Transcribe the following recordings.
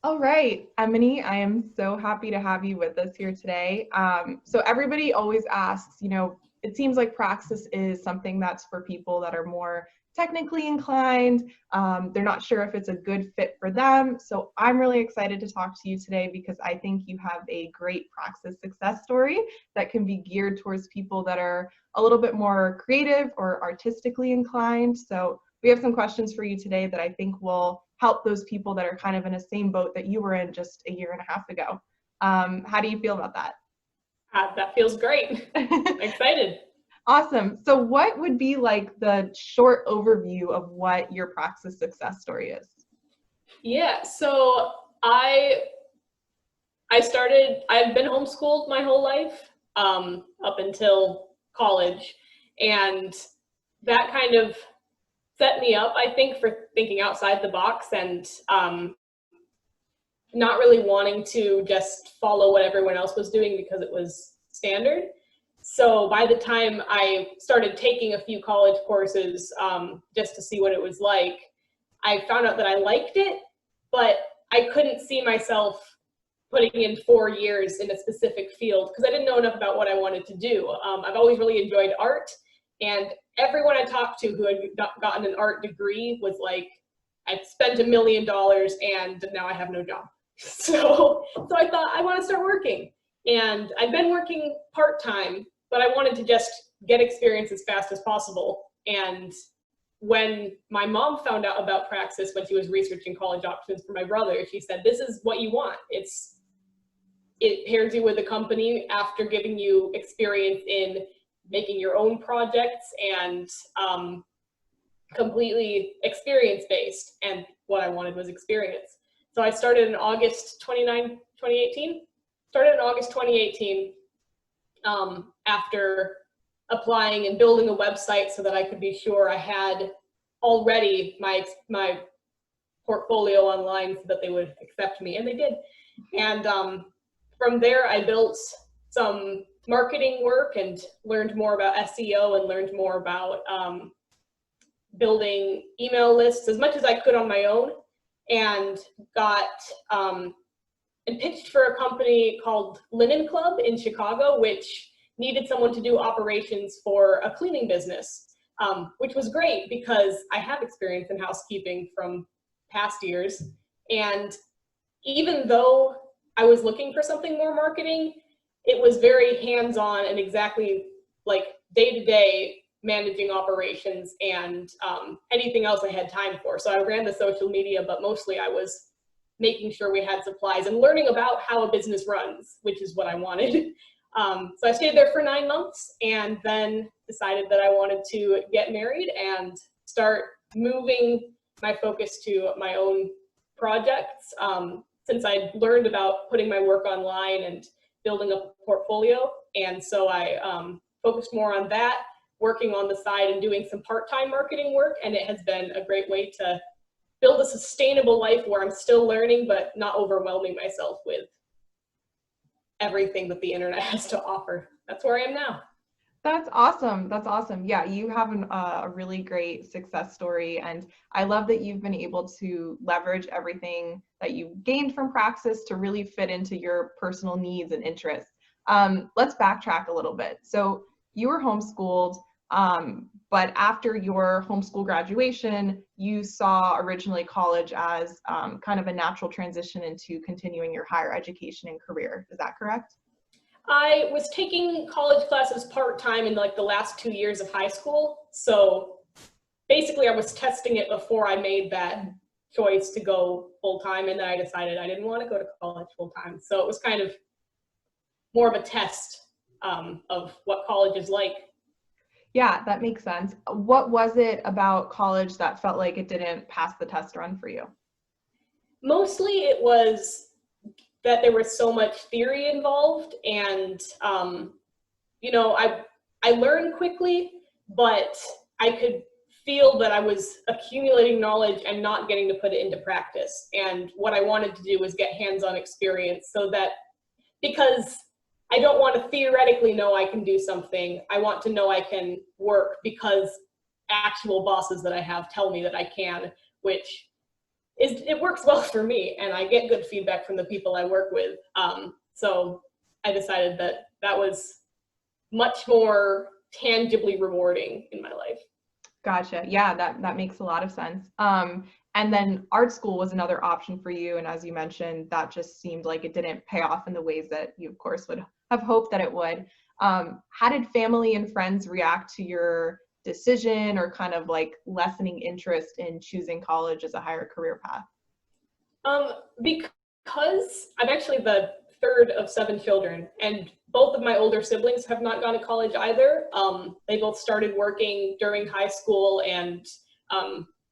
All right, Emony, I am so happy to have you with us here today. So everybody always asks, it seems like Praxis is something that's for people that are more technically inclined. They're not sure if it's a good fit for them. So I'm really excited to talk to you today because I think you have a great Praxis success story that can be geared towards people that are a little bit more creative or artistically inclined. So we have some questions for you today that I think will help those people that are kind of in the same boat that you were in just a year and a half ago. How do you feel about that? That feels great. Excited. Awesome. So what would be like the short overview of what your Praxis success story is? Yeah, so I've been homeschooled my whole life, up until college, and that kind of set me up, I think, for thinking outside the box and not really wanting to just follow what everyone else was doing because it was standard. So by the time I started taking a few college courses, just to see what it was like, I found out that I liked it, but I couldn't see myself putting in 4 years in a specific field because I didn't know enough about what I wanted to do. I've always really enjoyed art, and everyone I talked to who had gotten an art degree was like, I spent $1 million and now I have no job. So I thought I want to start working, and I've been working part-time, but I wanted to just get experience as fast as possible. And when my mom found out about Praxis when she was researching college options for my brother, she said, "This is what you want. It pairs you with a company after giving you experience in making your own projects and completely experience-based." And what I wanted was experience. So I started in August 2018. Started in August 2018 after applying and building a website so that I could be sure I had already my portfolio online so that they would accept me, and they did. And from there, I built some marketing work and learned more about SEO and learned more about building email lists as much as I could on my own, and got and pitched for a company called Linen Club in Chicago, which needed someone to do operations for a cleaning business, which was great because I have experience in housekeeping from past years. And even though I was looking for something more marketing, it was very hands-on and exactly like day-to-day managing operations and anything else I had time for. So I ran the social media, but mostly I was making sure we had supplies and learning about how a business runs, which is what I wanted. So I stayed there for 9 months and then decided that I wanted to get married and start moving my focus to my own projects. Since I learned about putting my work online and building up a portfolio. And so I focused more on that, working on the side and doing some part-time marketing work. And it has been a great way to build a sustainable life where I'm still learning, but not overwhelming myself with everything that the internet has to offer. That's where I am now. That's awesome. That's awesome. Yeah, you have a really great success story. And I love that you've been able to leverage everything that you gained from Praxis to really fit into your personal needs and interests. Let's backtrack a little bit. So you were homeschooled, but after your homeschool graduation, you saw originally college as kind of a natural transition into continuing your higher education and career. Is that correct? I was taking college classes part-time in like the last 2 years of high school. So basically I was testing it before I made that choice to go full-time, and then I decided I didn't want to go to college full-time. So it was kind of more of a test of what college is like. Yeah, that makes sense. What was it about college that felt like it didn't pass the test run for you? Mostly it was that there was so much theory involved, and I learned quickly, but I could feel that I was accumulating knowledge and not getting to put it into practice. And what I wanted to do was get hands-on experience, so that, because I don't want to theoretically know I can do something, I want to know I can work because actual bosses that I have tell me that I can, which it works well for me, and I get good feedback from the people I work with. So I decided that that was much more tangibly rewarding in my life. Gotcha. Yeah, that makes a lot of sense. And then art school was another option for you. And as you mentioned, that just seemed like it didn't pay off in the ways that you, of course, would have hoped that it would. How did family and friends react to your decision, or kind of like lessening interest in choosing college as a higher career path? Because I'm actually the third of 7 children, and both of my older siblings have not gone to college either. They both started working during high school, and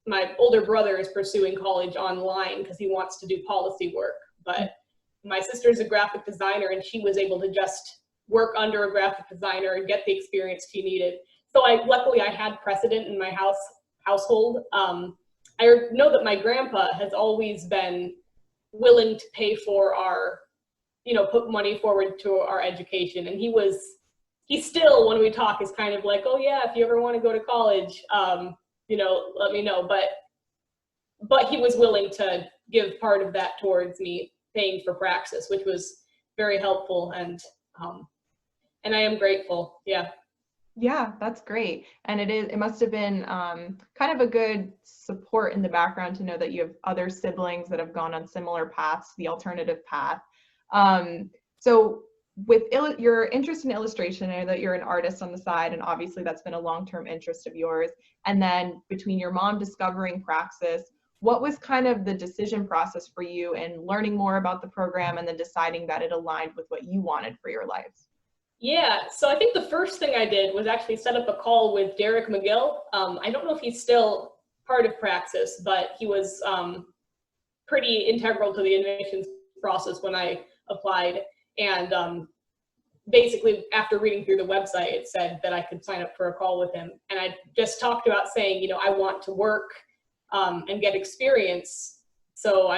my older brother is pursuing college online because he wants to do policy work. But my sister's a graphic designer, and she was able to just work under a graphic designer and get the experience she needed. So luckily I had precedent in my household. I know that my grandpa has always been willing to pay for our, put money forward to our education. And he still, when we talk, is kind of like, oh yeah, if you ever want to go to college, let me know. But he was willing to give part of that towards me paying for Praxis, which was very helpful, and I am grateful. Yeah. Yeah, that's great. And it must have been kind of a good support in the background to know that you have other siblings that have gone on similar paths, the alternative path. So with your interest in illustration, I know that you're an artist on the side, and obviously that's been a long-term interest of yours. And then between your mom discovering Praxis, what was kind of the decision process for you in learning more about the program and then deciding that it aligned with what you wanted for your life? Yeah, so I think the first thing I did was actually set up a call with Derek McGill. I don't know if he's still part of Praxis, but he was pretty integral to the admissions process when I applied. And basically, after reading through the website, it said that I could sign up for a call with him. And I just talked about saying, I want to work and get experience. So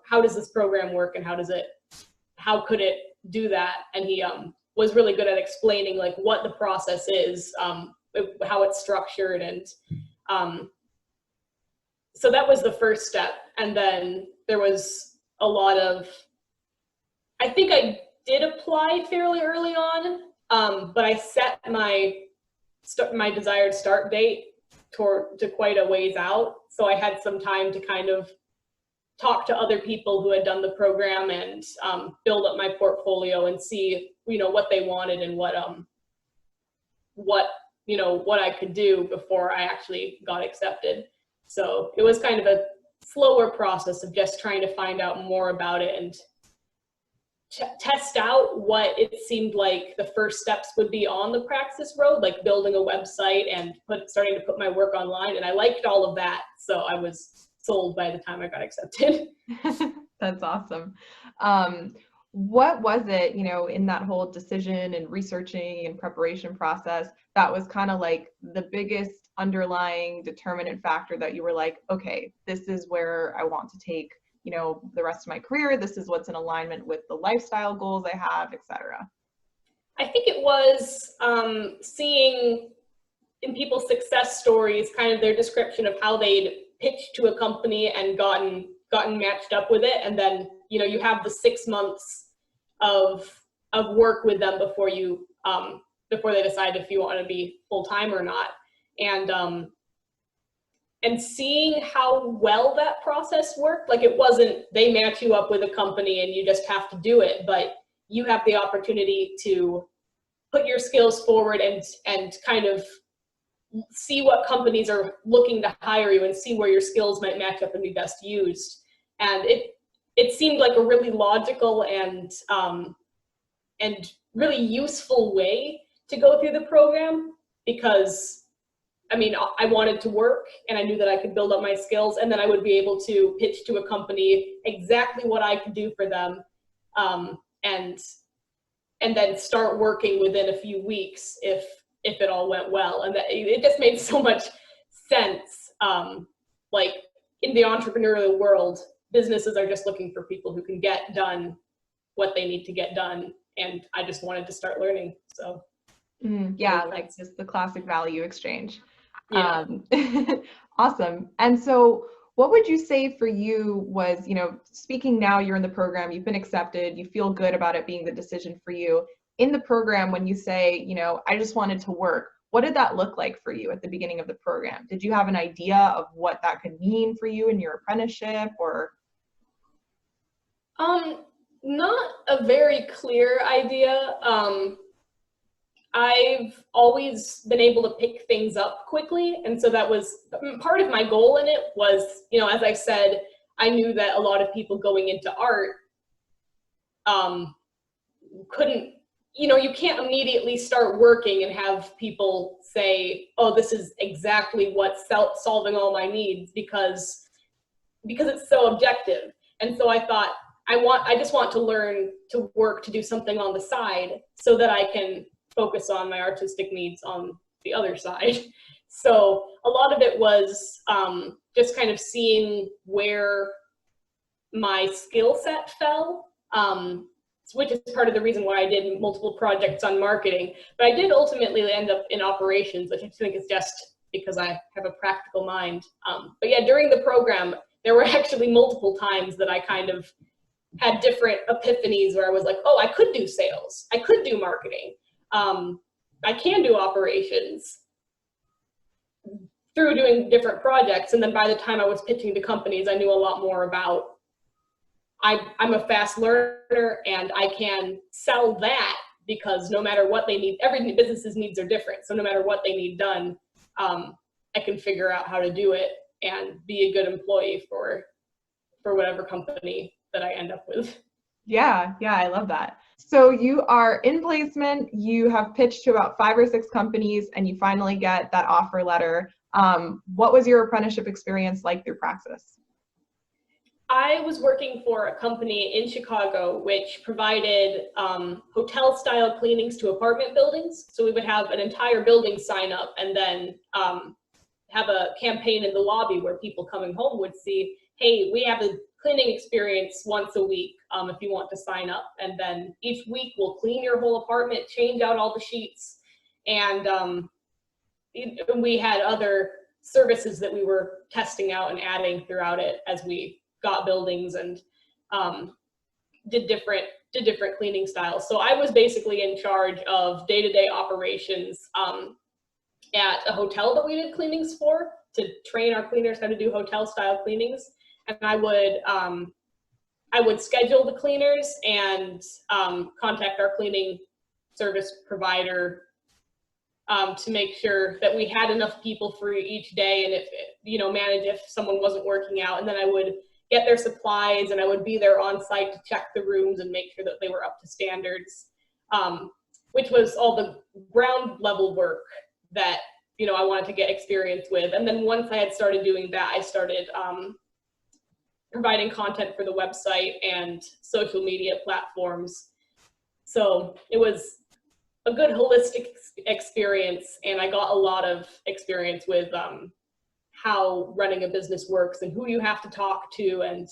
how does this program work, and how could it do that? And he was really good at explaining like what the process is, how it's structured. And so that was the first step. And then there was a lot of, I think I did apply fairly early on, but I set my desired start date to quite a ways out. So I had some time to kind of talk to other people who had done the program and build up my portfolio and see, what they wanted and what I could do before I actually got accepted. So it was kind of a slower process of just trying to find out more about it and test out what it seemed like the first steps would be on the Praxis road, like building a website and starting to put my work online. And I liked all of that. So I was sold by the time I got accepted. That's awesome. What was it, in that whole decision and researching and preparation process that was kind of like the biggest underlying determinant factor that you were like, okay, this is where I want to take, the rest of my career. This is what's in alignment with the lifestyle goals I have, etc. I think it was seeing in people's success stories, kind of their description of how they'd pitched to a company and gotten matched up with it. And then, you have the 6 months of work with them before they decide if you want to be full-time or not. And seeing how well that process worked, like it wasn't, they match you up with a company and you just have to do it, but you have the opportunity to put your skills forward and kind of see what companies are looking to hire you and see where your skills might match up and be best used. And it seemed like a really logical and really useful way to go through the program, because I wanted to work and I knew that I could build up my skills, and then I would be able to pitch to a company exactly what I could do for them, and then start working within a few weeks if it all went well. And that it just made so much sense. Like in the entrepreneurial world, businesses are just looking for people who can get done what they need to get done, and I just wanted to start learning. So yeah, like just the classic value exchange. Yeah. Awesome. And so what would you say for you was, speaking now, you're in the program, you've been accepted, you feel good about it being the decision for you. In the program, when you say, I just wanted to work, what did that look like for you at the beginning of the program? Did you have an idea of what that could mean for you in your apprenticeship, or? Not a very clear idea. I've always been able to pick things up quickly, and so that was part of my goal in it was, as I said, I knew that a lot of people going into art couldn't, you can't immediately start working and have people say, oh, this is exactly what's solving all my needs, because it's so objective. And so I thought, I just want to learn to work, to do something on the side so that I can focus on my artistic needs on the other side. So a lot of it was just kind of seeing where my skill set fell, which is part of the reason why I did multiple projects on marketing. But I did ultimately end up in operations, which I think is just because I have a practical mind. But yeah, during the program, there were actually multiple times that I kind of had different epiphanies where I was like, oh, I could do sales, I could do marketing, I can do operations, through doing different projects. And then by the time I was pitching to companies, I knew a lot more about, I'm a fast learner and I can sell that, because no matter what they need, every business's needs are different. So no matter what they need done, I can figure out how to do it and be a good employee for whatever company that I end up with. Yeah, I love that. So you are in placement, you have pitched to about 5 or 6 companies, and you finally get that offer letter. What was your apprenticeship experience like through Praxis? I was working for a company in Chicago which provided hotel-style cleanings to apartment buildings. So we would have an entire building sign up and then have a campaign in the lobby where people coming home would see, hey, we have a cleaning experience once a week if you want to sign up. And then each week we'll clean your whole apartment, change out all the sheets. And we had other services that we were testing out and adding throughout it as we got buildings and did different cleaning styles. So I was basically in charge of day-to-day operations at a hotel that we did cleanings for, to train our cleaners how to do hotel style cleanings. And I would schedule the cleaners and contact our cleaning service provider to make sure that we had enough people for each day, and if manage if someone wasn't working out. And then I would get their supplies and I would be there on site to check the rooms and make sure that they were up to standards, which was all the ground level work that I wanted to get experience with. And then once I had started doing that, I started providing content for the website and social media platforms. So it was a good holistic experience, and I got a lot of experience with how running a business works and who you have to talk to and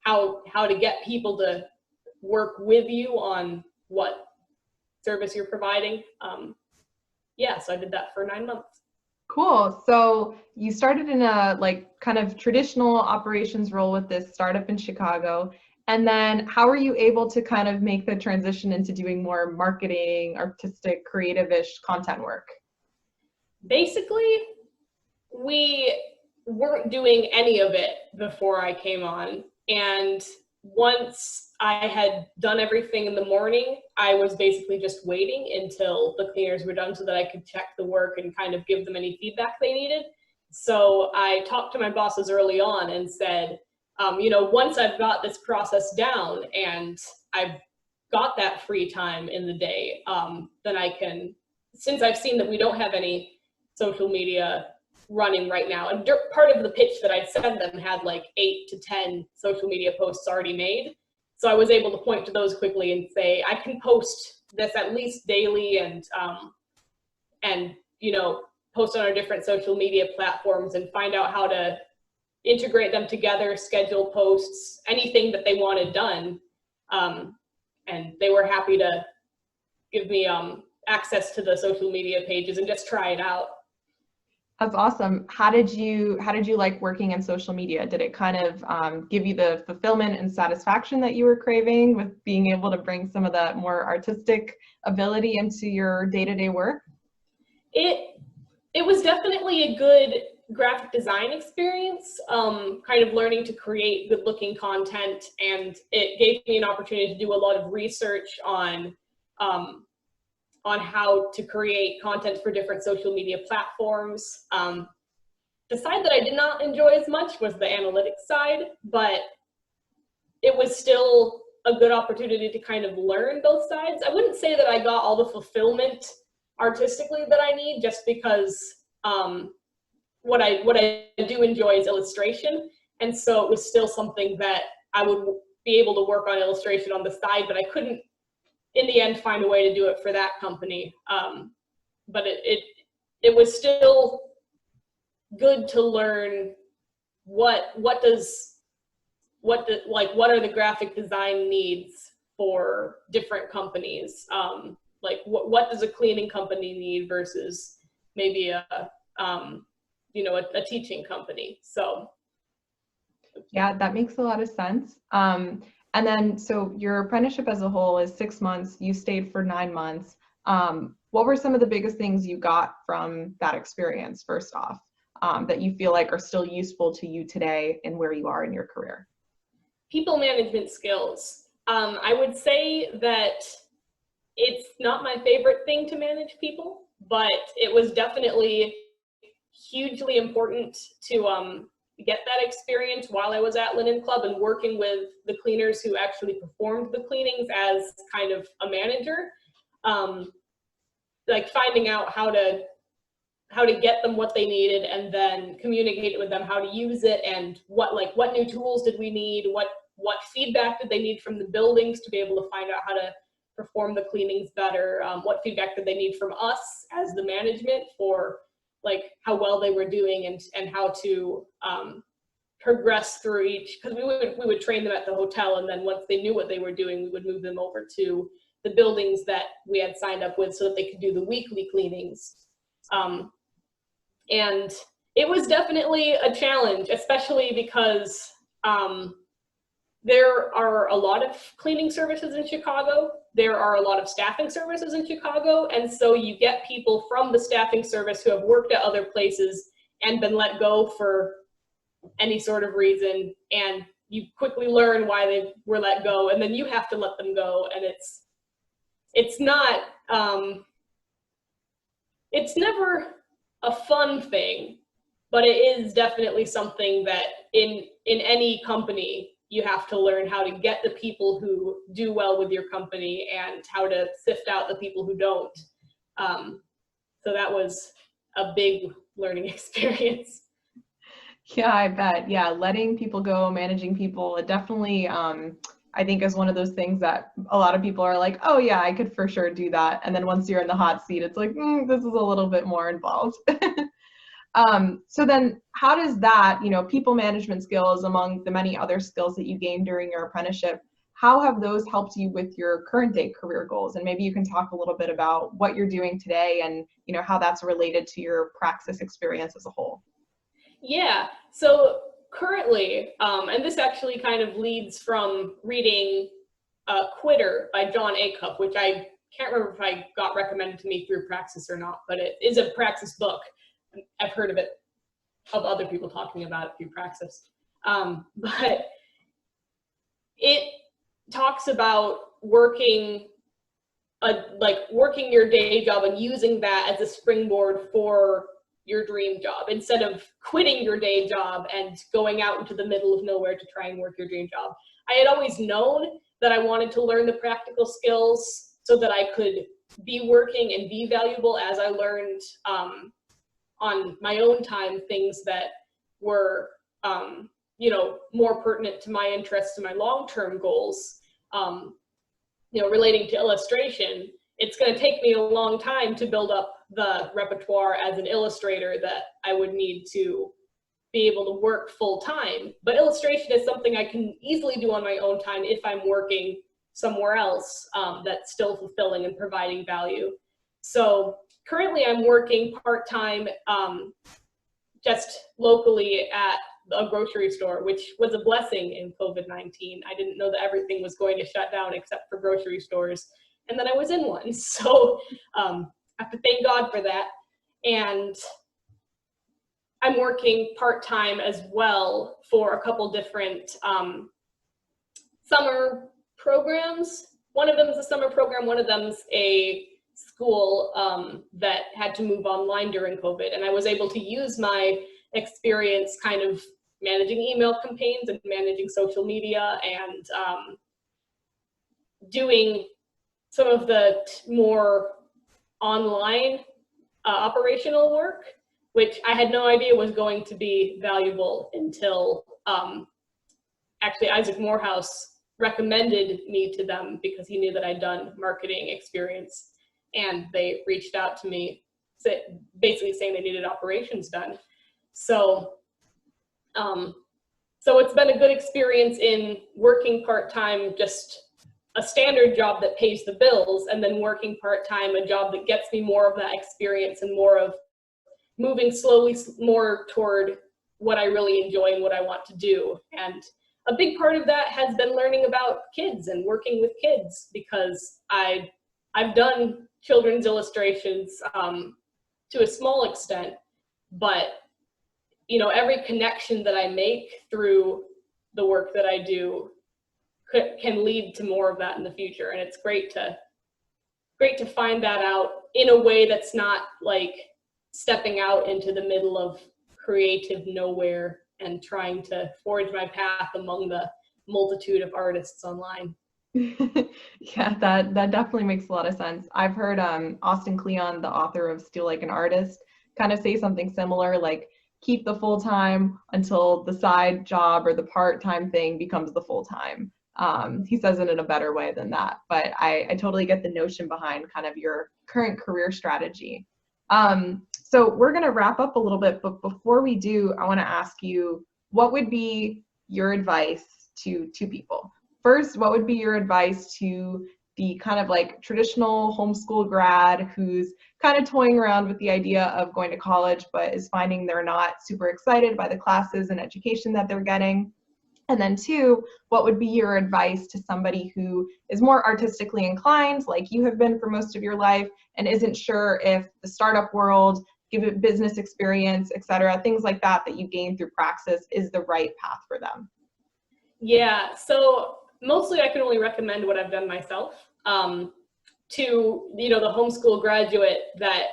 how to get people to work with you on what service you're providing. So I did that for 9 months. Cool. So you started in a kind of traditional operations role with this startup in Chicago. And then how were you able to kind of make the transition into doing more marketing, artistic, creative-ish content work? Basically, we weren't doing any of it before I came on. And once I had done everything in the morning, I was basically just waiting until the cleaners were done so that I could check the work and kind of give them any feedback they needed. So I talked to my bosses early on and said, once I've got this process down and I've got that free time in the day, then I can, since I've seen that we don't have any social media running right now, and part of the pitch that I'd send them had like 8 to 10 social media posts already made. So I was able to point to those quickly and say, I can post this at least daily and post on our different social media platforms and find out how to integrate them together, schedule posts, anything that they wanted done. And they were happy to give me access to the social media pages and just try it out. That's awesome. How did you like working in social media? Did it kind of give you the fulfillment and satisfaction that you were craving with being able to bring some of that more artistic ability into your day-to-day work? It was definitely a good graphic design experience, kind of learning to create good looking content, and it gave me an opportunity to do a lot of research on how to create content for different social media platforms. The side that I did not enjoy as much was the analytics side, but it was still a good opportunity to kind of learn both sides. I wouldn't say that I got all the fulfillment artistically that I need, just because what I do enjoy is illustration, and so it was still something that I would be able to work on illustration on the side, but I couldn't in the end find a way to do it for that company. But it was still good to learn what are the graphic design needs for different companies. Like what does a cleaning company need versus maybe a teaching company. So Yeah, that makes a lot of sense. And then, so your apprenticeship as a whole is 6 months. You stayed for 9 months. What were some of the biggest things you got from that experience, first off, that you feel like are still useful to you today and where you are in your career? People management skills. I would say that it's not my favorite thing to manage people, but it was definitely hugely important to get that experience while I was at Linen Club and working with the cleaners who actually performed the cleanings as kind of a manager. Like finding out how to get them what they needed, and then communicate with them how to use it, and what new tools did we need, what feedback did they need from the buildings to be able to find out how to perform the cleanings better, what feedback did they need from us as the management for like how well they were doing, and how to progress through each, because we would train them at the hotel, and then once they knew what they were doing, we would move them over to the buildings that we had signed up with so that they could do the weekly cleanings. And it was definitely a challenge, especially because there are a lot of cleaning services in Chicago. There are a lot of staffing services in Chicago. And so you get people from the staffing service who have worked at other places and been let go for any sort of reason. And you quickly learn why they were let go. And then you have to let them go. And it's never a fun thing, but it is definitely something that in any company, you have to learn how to get the people who do well with your company and how to sift out the people who don't. So that was a big learning experience. Yeah, I bet. Yeah, letting people go, managing people, it definitely, I think is one of those things that a lot of people are like, oh yeah, I could for sure do that. And then once you're in the hot seat, it's like, this is a little bit more involved. So then how does that, people management skills among the many other skills that you gained during your apprenticeship, how have those helped you with your current day career goals? And maybe you can talk a little bit about what you're doing today and, how that's related to your Praxis experience as a whole. Yeah, so currently, and this actually kind of leads from reading Quitter by John Acuff, which I can't remember if I got recommended to me through Praxis or not, but it is a Praxis book. I've heard of other people talking about it through Praxis. But it talks about working your day job and using that as a springboard for your dream job, instead of quitting your day job and going out into the middle of nowhere to try and work your dream job. I had always known that I wanted to learn the practical skills so that I could be working and be valuable as I learned on my own time things that were more pertinent to my interests and my long-term goals. Relating to illustration, it's going to take me a long time to build up the repertoire as an illustrator that I would need to be able to work full time. But illustration is something I can easily do on my own time if I'm working somewhere else that's still fulfilling and providing value. So currently I'm working part-time just locally at a grocery store, which was a blessing in COVID-19. I didn't know that everything was going to shut down except for grocery stores. And then I was in one. So I have to thank God for that. And I'm working part-time as well for a couple different summer programs. One of them is a summer program, one of them's a school that had to move online during COVID. And I was able to use my experience kind of managing email campaigns and managing social media and doing some of the more online operational work, which I had no idea was going to be valuable until actually Isaac Morehouse recommended me to them because he knew that I'd done marketing experience, and they reached out to me basically saying they needed operations done. So it's been a good experience in working part-time, just a standard job that pays the bills, and then working part-time, a job that gets me more of that experience and more of moving slowly more toward what I really enjoy and what I want to do. And a big part of that has been learning about kids and working with kids, because I've done children's illustrations to a small extent, but you know, every connection that I make through the work that I do can lead to more of that in the future. And it's great to find that out in a way that's not like stepping out into the middle of creative nowhere and trying to forge my path among the multitude of artists online. Yeah, that definitely makes a lot of sense. I've heard Austin Kleon, the author of Steal Like an Artist, kind of say something similar, like keep the full-time until the side job or the part-time thing becomes the full-time. He says it in a better way than that, but I totally get the notion behind kind of your current career strategy. So we're going to wrap up a little bit, but before we do, I want to ask you, what would be your advice to two people? First, what would be your advice to the kind of like traditional homeschool grad who's kind of toying around with the idea of going to college, but is finding they're not super excited by the classes and education that they're getting? And then two, what would be your advice to somebody who is more artistically inclined, like you have been for most of your life, and isn't sure if the startup world, give it business experience, et cetera, things like that you gain through Praxis is the right path for them? Yeah, so mostly I can only recommend what I've done myself. To, you know, the homeschool graduate that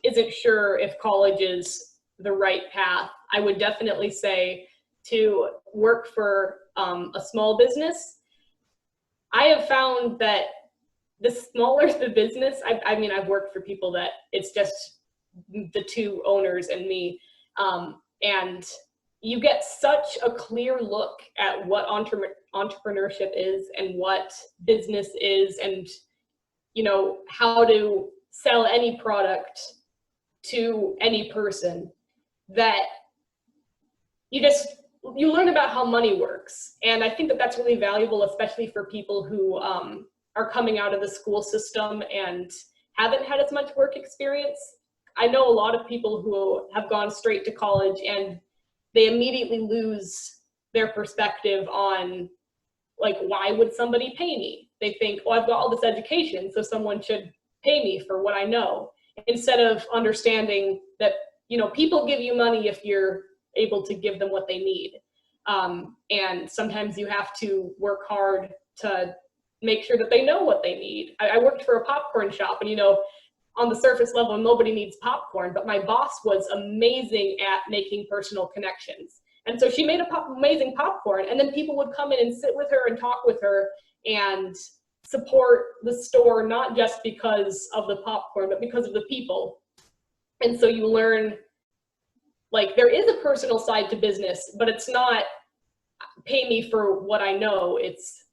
isn't sure if college is the right path, I would definitely say to work for a small business. I have found that the smaller the business, I mean, I've worked for people that it's just the two owners and me, and you get such a clear look at what entrepreneurship is and what business is, and you know, how to sell any product to any person, that you learn about how money works. And I think that that's really valuable, especially for people who are coming out of the school system and haven't had as much work experience. I know a lot of people who have gone straight to college and they immediately lose their perspective on, like, why would somebody pay me? They think, oh, I've got all this education, so someone should pay me for what I know, instead of understanding that, you know, people give you money if you're able to give them what they need. And sometimes you have to work hard to make sure that they know what they need. I worked for a popcorn shop, and, you know, on the surface level, nobody needs popcorn, but my boss was amazing at making personal connections. And so she made amazing popcorn, and then people would come in and sit with her and talk with her and support the store, not just because of the popcorn, but because of the people. And so you learn, like, there is a personal side to business, but it's not pay me for what I know, it's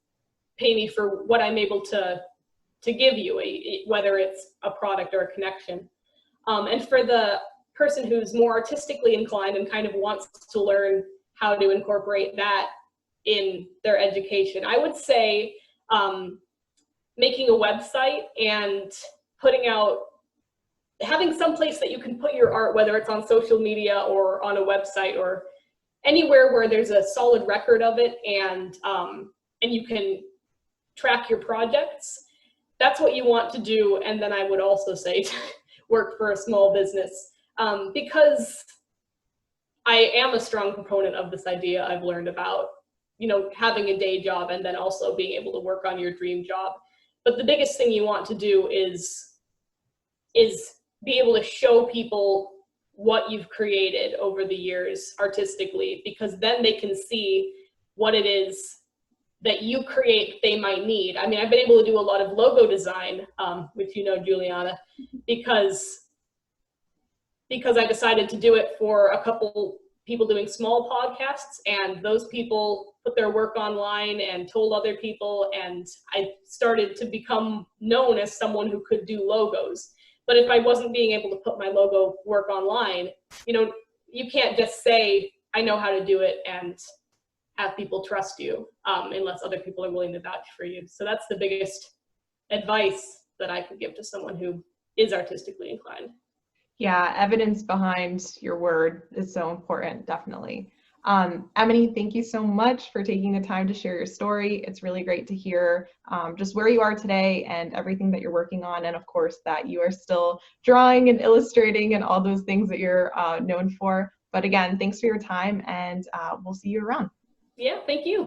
pay me for what I'm able to give you, whether it's a product or a connection. And for the person who's more artistically inclined and kind of wants to learn how to incorporate that in their education, I would say making a website and putting out having some place that you can put your art, whether it's on social media or on a website or anywhere where there's a solid record of it, and you can track your projects, that's what you want to do. And then I would also say to work for a small business, because I am a strong proponent of this idea I've learned about, you know, having a day job and then also being able to work on your dream job. But the biggest thing you want to do is be able to show people what you've created over the years artistically, because then they can see what it is that you create they might need. I mean, I've been able to do a lot of logo design, which you know, Juliana, because I decided to do it for a couple people doing small podcasts, and those people put their work online and told other people, and I started to become known as someone who could do logos. But if I wasn't being able to put my logo work online, you know, you can't just say, I know how to do it and have people trust you, unless other people are willing to vouch for you. So that's the biggest advice that I could give to someone who is artistically inclined. Yeah, evidence behind your word is so important, definitely. Emony, thank you so much for taking the time to share your story. It's really great to hear just where you are today and everything that you're working on, and of course that you are still drawing and illustrating and all those things that you're known for. But again, thanks for your time, and we'll see you around. Yeah, thank you.